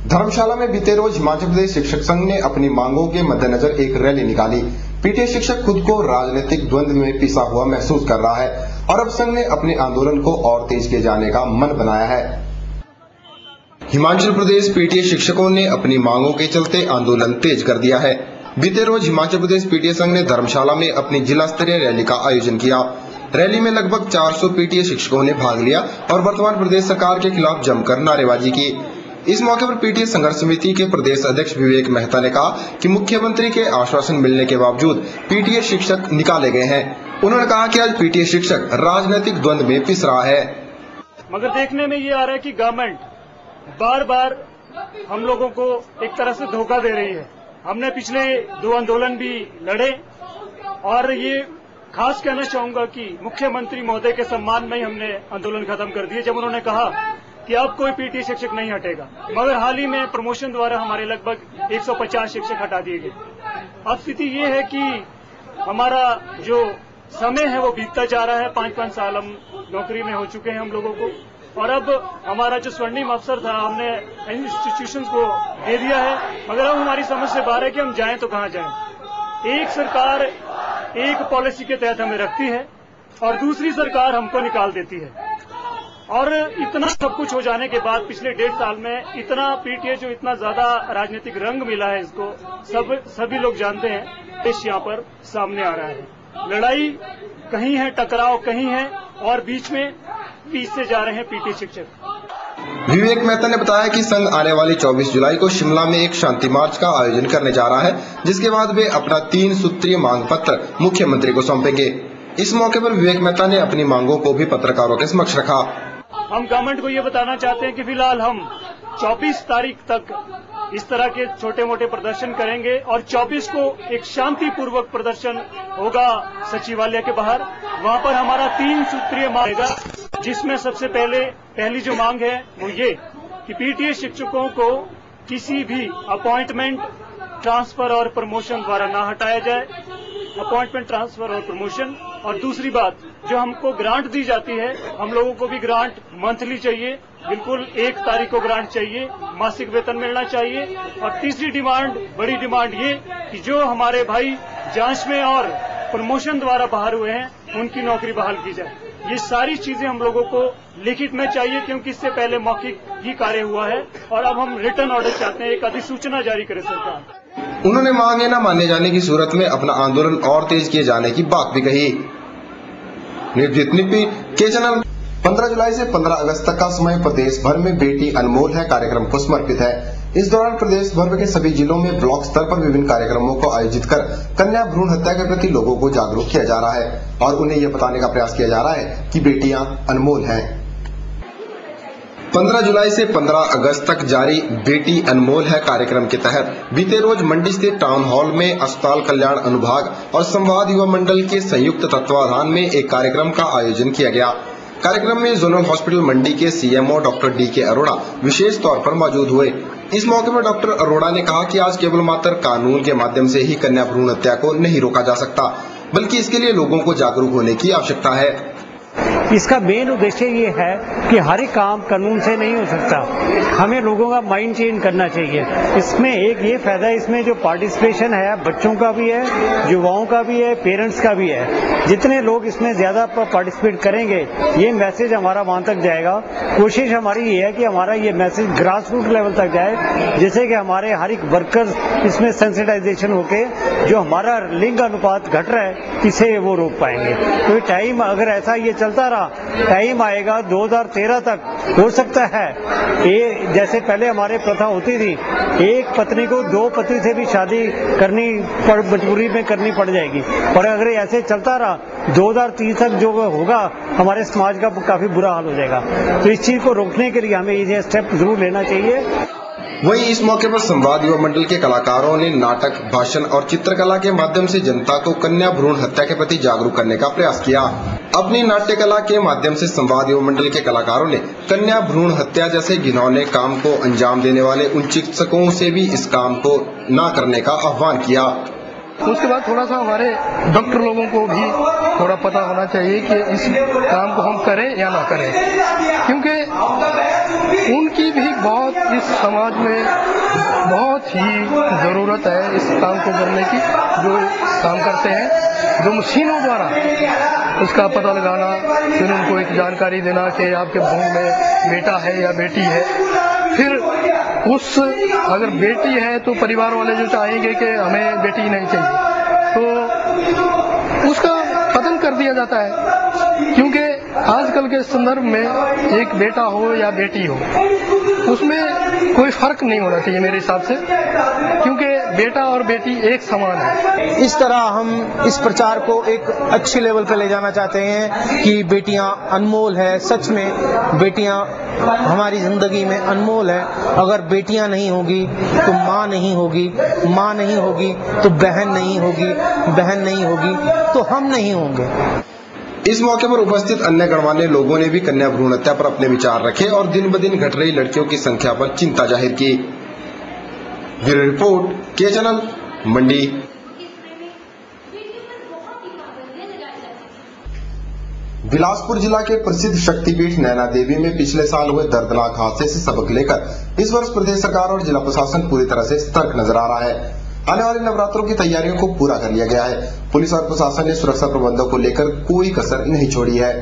धर्मशाला में बीते रोज हिमाचल प्रदेश शिक्षक संघ ने अपनी मांगों के मद्देनजर एक रैली निकाली। पीटीए शिक्षक खुद को राजनीतिक द्वंद्व में पिसा हुआ महसूस कर रहा है और अब संघ ने अपने आंदोलन को और तेज किए जाने का मन बनाया है। हिमाचल प्रदेश पीटीए शिक्षकों ने अपनी मांगों के चलते आंदोलन तेज कर दिया है। बीते रोज हिमाचल प्रदेश पीटीए संघ ने धर्मशाला में अपनी जिला स्तरीय रैली का आयोजन किया। रैली में लगभग 400 पीटीए शिक्षकों ने भाग लिया और वर्तमान प्रदेश सरकार के खिलाफ जमकर नारेबाजी की। इस मौके पर पीटीए संघर्ष समिति के प्रदेश अध्यक्ष विवेक मेहता ने कहा कि मुख्यमंत्री के आश्वासन मिलने के बावजूद पीटीए शिक्षक निकाले गए हैं। उन्होंने कहा कि आज पीटीए शिक्षक राजनीतिक द्वंद्व में पिस रहा है। मगर देखने में ये आ रहा है कि गवर्नमेंट बार बार हम लोगों को एक तरह से धोखा दे रही है। हमने पिछले 2 आंदोलन भी लड़े और ये खास कहना चाहूंगा कि मुख्यमंत्री महोदय के सम्मान में ही हमने आंदोलन खत्म कर दिए जब उन्होंने कहा कि अब कोई पीटीए शिक्षक नहीं हटेगा। मगर हाल ही में प्रमोशन द्वारा हमारे लगभग 150 शिक्षक हटा दिए गए। अब स्थिति ये है कि हमारा जो समय है वो बीतता जा रहा है। 5-5 साल हम नौकरी में हो चुके हैं हम लोगों को, और अब हमारा जो स्वर्णिम अवसर था हमने इंस्टीट्यूशंस को दे दिया है। मगर अब हमारी समझ से बाहर है कि हम जाएं तो कहां जाएं। एक सरकार एक पॉलिसी के तहत हमें रखती है और दूसरी सरकार हमको निकाल देती है। और इतना सब कुछ हो जाने के बाद पिछले 1.5 साल में इतना पीटीए जो इतना ज्यादा राजनीतिक रंग मिला है इसको सभी लोग जानते हैं। देश यहाँ पर सामने आ रहा है। लड़ाई कहीं है, टकराव कहीं है और बीच में पीछे जा रहे हैं पीटीए शिक्षक। विवेक मेहता ने बताया कि संघ आने वाली 24 जुलाई को शिमला में एक शांति मार्च का आयोजन करने जा रहा है, जिसके बाद वे अपना 3 सूत्रीय मांग पत्र मुख्यमंत्री को सौंपेंगे। इस मौके पर विवेक मेहता ने अपनी मांगों को भी पत्रकारों के समक्ष रखा। हम गवर्नमेंट को ये बताना चाहते हैं कि फिलहाल हम 24 तारीख तक इस तरह के छोटे मोटे प्रदर्शन करेंगे और 24 को एक शांतिपूर्वक प्रदर्शन होगा सचिवालय के बाहर। वहां पर हमारा 3 सूत्रीय मांग है, जिसमें सबसे पहली जो मांग है वो ये कि पीटीए शिक्षकों को किसी भी अपॉइंटमेंट, ट्रांसफर और प्रमोशन द्वारा ना हटाया जाए। अपॉइंटमेंट, ट्रांसफर और प्रमोशन। और दूसरी बात, जो हमको ग्रांट दी जाती है हम लोगों को भी ग्रांट मंथली चाहिए, बिल्कुल 1 तारीख को ग्रांट चाहिए, मासिक वेतन मिलना चाहिए। और तीसरी डिमांड, बड़ी डिमांड ये कि जो हमारे भाई जांच में और प्रमोशन द्वारा बाहर हुए हैं उनकी नौकरी बहाल की जाए। ये सारी चीजें हम लोगों को लिखित में चाहिए, क्योंकि इससे पहले मौखिक ही कार्य हुआ है और अब हम रिटर्न ऑर्डर चाहते हैं, एक अधिसूचना जारी करे सरकार। उन्होंने मांगे न माने जाने की सूरत में अपना आंदोलन और तेज किए जाने की बात भी कही। निर्भीत निपी के चैनल। 15 जुलाई से 15 अगस्त तक का समय प्रदेश भर में बेटी अनमोल है कार्यक्रम को समर्पित है। इस दौरान प्रदेश भर के सभी जिलों में ब्लॉक स्तर पर विभिन्न कार्यक्रमों को आयोजित कर कन्या भ्रूण हत्या के प्रति लोगों को जागरूक किया जा रहा है और उन्हें यह बताने का प्रयास किया जा रहा है कि बेटियां अनमोल हैं। 15 जुलाई से 15 अगस्त तक जारी बेटी अनमोल है कार्यक्रम के तहत बीते रोज मंडी स्थित टाउन हॉल में अस्पताल कल्याण अनुभाग और संवाद युवा मंडल के संयुक्त तत्वाधान में एक कार्यक्रम का आयोजन किया गया। कार्यक्रम में जोनल हॉस्पिटल मंडी के सीएमओ डॉक्टर DK अरोड़ा विशेष तौर पर मौजूद हुए। इस मौके पर डॉक्टर अरोड़ा ने कहा कि आज केवल मात्र कानून के माध्यम से ही कन्या भ्रूण हत्या को नहीं रोका जा सकता, बल्कि इसके लिए लोगों को जागरूक होने की आवश्यकता है। इसका मेन उद्देश्य ये है कि हर एक काम कानून से नहीं हो सकता, हमें लोगों का माइंड चेंज करना चाहिए। इसमें एक ये फायदा है, इसमें जो पार्टिसिपेशन है बच्चों का भी है, युवाओं का भी है, पेरेंट्स का भी है। जितने लोग इसमें ज्यादा पार्टिसिपेट करेंगे ये मैसेज हमारा वहां तक जाएगा। कोशिश हमारी ये है कि हमारा ये मैसेज ग्रास रूट लेवल तक जाए, जैसे कि हमारे हर एक वर्कर्स इसमें सेंसिटाइजेशन होके जो हमारा लिंग अनुपात घट रहा है इसे वो रोक पाएंगे। तो टाइम अगर ऐसा ये चलता रहा, टाइम आएगा 2013 तक हो सकता है ये जैसे पहले हमारे प्रथा होती थी, एक पत्नी को 2 पति से भी शादी करनी मजबूरी में करनी पड़ जाएगी। और अगर ऐसे चलता रहा 2030 तक जो होगा हमारे समाज का काफी बुरा हाल हो जाएगा। तो इस चीज को रोकने के लिए हमें ये स्टेप जरूर लेना चाहिए। वहीं इस मौके पर संवाद युवा मंडल के कलाकारों ने नाटक, भाषण और चित्रकला के माध्यम से जनता को कन्या भ्रूण हत्या के प्रति जागरूक करने का प्रयास किया। अपनी नाट्य कला के माध्यम से संवाद युवा मंडल के कलाकारों ने कन्या भ्रूण हत्या जैसे घिनौने काम को अंजाम देने वाले उन चिकित्सकों से भी इस काम को न करने का आह्वान किया। उसके बाद थोड़ा सा हमारे डॉक्टर लोगों को भी थोड़ा पता होना चाहिए कि इस काम को हम करें या ना करें, क्योंकि उनकी भी बहुत इस समाज में बहुत ही ज़रूरत है इस काम को करने की, जो काम करते हैं, जो मशीनों द्वारा उसका पता लगाना, फिर उनको एक जानकारी देना कि आपके भूमि में बेटा है या बेटी है। फिर अगर बेटी है तो परिवार वाले जो चाहेंगे कि हमें बेटी नहीं चाहिए, तो उसका पतन कर दिया जाता है। क्योंकि आजकल के संदर्भ में एक बेटा हो या बेटी हो, उसमें कोई फर्क नहीं होना चाहिए मेरे हिसाब से, क्योंकि बेटा और बेटी एक समान है। इस तरह हम इस प्रचार को एक अच्छे लेवल पर ले जाना चाहते हैं कि बेटियां अनमोल है। सच में बेटियां हमारी जिंदगी में अनमोल है। अगर बेटियां नहीं होगी तो माँ नहीं होगी, माँ नहीं होगी तो बहन नहीं होगी, बहन नहीं होगी तो हम नहीं होंगे। इस मौके पर उपस्थित अन्य गणमान्य लोगों ने भी कन्या भ्रूण हत्या पर अपने विचार रखे और दिन ब दिन घट रही लड़कियों की संख्या पर चिंता जाहिर की। ब्यूरो रिपोर्ट, के चैनल, मंडी। बिलासपुर जिला के प्रसिद्ध शक्तिपीठ नैना देवी में पिछले साल हुए दर्दनाक हादसे से सबक लेकर इस वर्ष प्रदेश सरकार और जिला प्रशासन पूरी तरह से सतर्क नजर आ रहा है। आने वाले नवरात्रों की तैयारियों को पूरा कर लिया गया है। पुलिस और प्रशासन ने सुरक्षा प्रबंधों को लेकर कोई कसर नहीं छोड़ी है।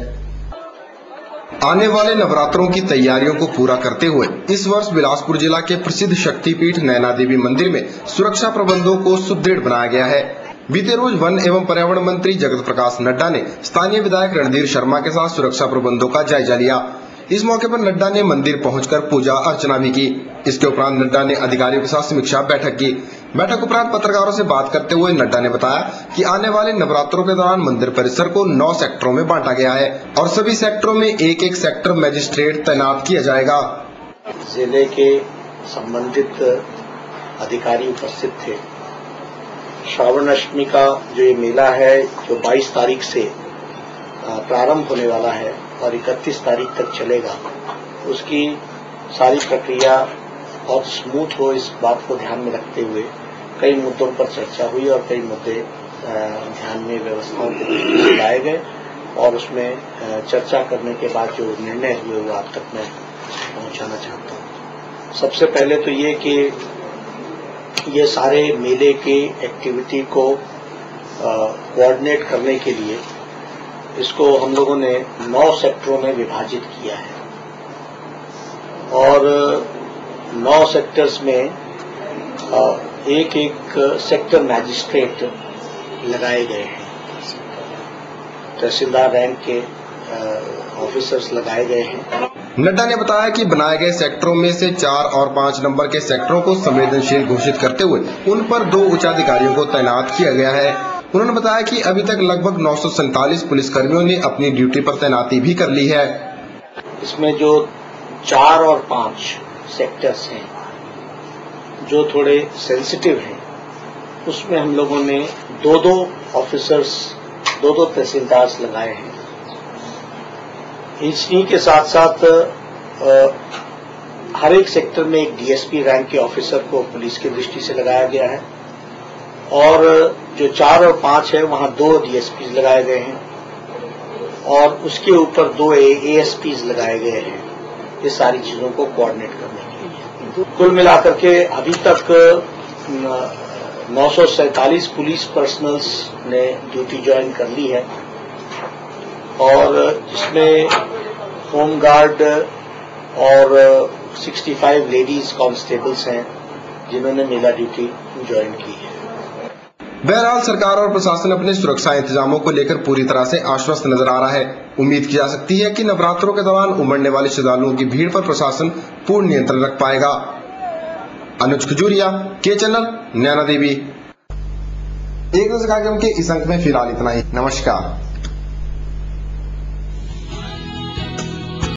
आने वाले नवरात्रों की तैयारियों को पूरा करते हुए इस वर्ष बिलासपुर जिला के प्रसिद्ध शक्तिपीठ नैना देवी मंदिर में सुरक्षा प्रबंधों को सुदृढ़ बनाया गया है। बीते रोज वन एवं पर्यावरण मंत्री जगत प्रकाश नड्डा ने स्थानीय विधायक रणधीर शर्मा के साथ सुरक्षा प्रबंधों का जायजा लिया। इस मौके पर नड्डा ने मंदिर पहुंचकर पूजा अर्चना भी की। इसके उपरांत नड्डा ने अधिकारियों के साथ समीक्षा बैठक की। बैठक उपरांत पत्रकारों से बात करते हुए नड्डा ने बताया कि आने वाले नवरात्रों के दौरान मंदिर परिसर को 9 सेक्टरों में बांटा गया है और सभी सेक्टरों में एक सेक्टर मजिस्ट्रेट तैनात किया जाएगा। जिले के संबंधित अधिकारी उपस्थित थे। श्रावण अष्टमी का जो ये मेला है, जो 22 तारीख से प्रारंभ होने वाला है और 31 तारीख तक चलेगा, उसकी सारी प्रक्रिया बहुत स्मूथ हो, इस बात को ध्यान में रखते हुए कई मुद्दों पर चर्चा हुई और कई मुद्दे ध्यान में व्यवस्थाओं के दृष्टि से लाए गए और उसमें चर्चा करने के बाद जो निर्णय हुए वो आप तक मैं पहुंचाना चाहता हूं। सबसे पहले तो ये कि ये सारे मेले के एक्टिविटी को कोऑर्डिनेट करने के लिए इसको हम लोगों ने 9 सेक्टरों में विभाजित किया है और 9 सेक्टर्स में एक सेक्टर मैजिस्ट्रेट लगाए गए हैं। तहसीलदार रैंक के ऑफिसर्स लगाए गए हैं। नड्डा ने बताया कि बनाए गए सेक्टरों में से 4 और 5 नंबर के सेक्टरों को संवेदनशील घोषित करते हुए उन पर 2 उच्चाधिकारियों को तैनात किया गया है। उन्होंने बताया कि अभी तक लगभग 947 पुलिसकर्मियों ने अपनी ड्यूटी पर तैनाती भी कर ली है। इसमें जो 4 और 5 सेक्टर्स हैं जो थोड़े सेंसिटिव हैं, उसमें हम लोगों ने 2-2 ऑफिसर्स, 2-2 तहसीलदार लगाए हैं। इन्हीं के साथ साथ हर एक सेक्टर में एक डीएसपी रैंक के ऑफिसर को पुलिस की दृष्टि से लगाया गया है और जो 4 और 5 है वहां 2 डीएसपी लगाए गए हैं और उसके ऊपर 2 एएसपी लगाए गए हैं। ये सारी चीजों को कोऑर्डिनेट करने के लिए कुल मिलाकर के अभी तक 947 पुलिस पर्सनल्स ने ड्यूटी ज्वाइन कर ली है और इसमें होमगार्ड और 65 लेडीज कांस्टेबल्स हैं जिन्होंने मेला ड्यूटी ज्वाइन की है। बहरहाल सरकार और प्रशासन अपने सुरक्षा इंतजामों को लेकर पूरी तरह से आश्वस्त नजर आ रहा है। उम्मीद की जा सकती है कि नवरात्रों के दौरान उमड़ने वाले श्रद्धालुओं की भीड़ पर प्रशासन पूर्ण नियंत्रण रख पाएगा। अनुज खजूरिया, के चैनल, नैना देवी। एक नजर कार्यक्रम के इस अंक में फिलहाल इतना ही। नमस्कार।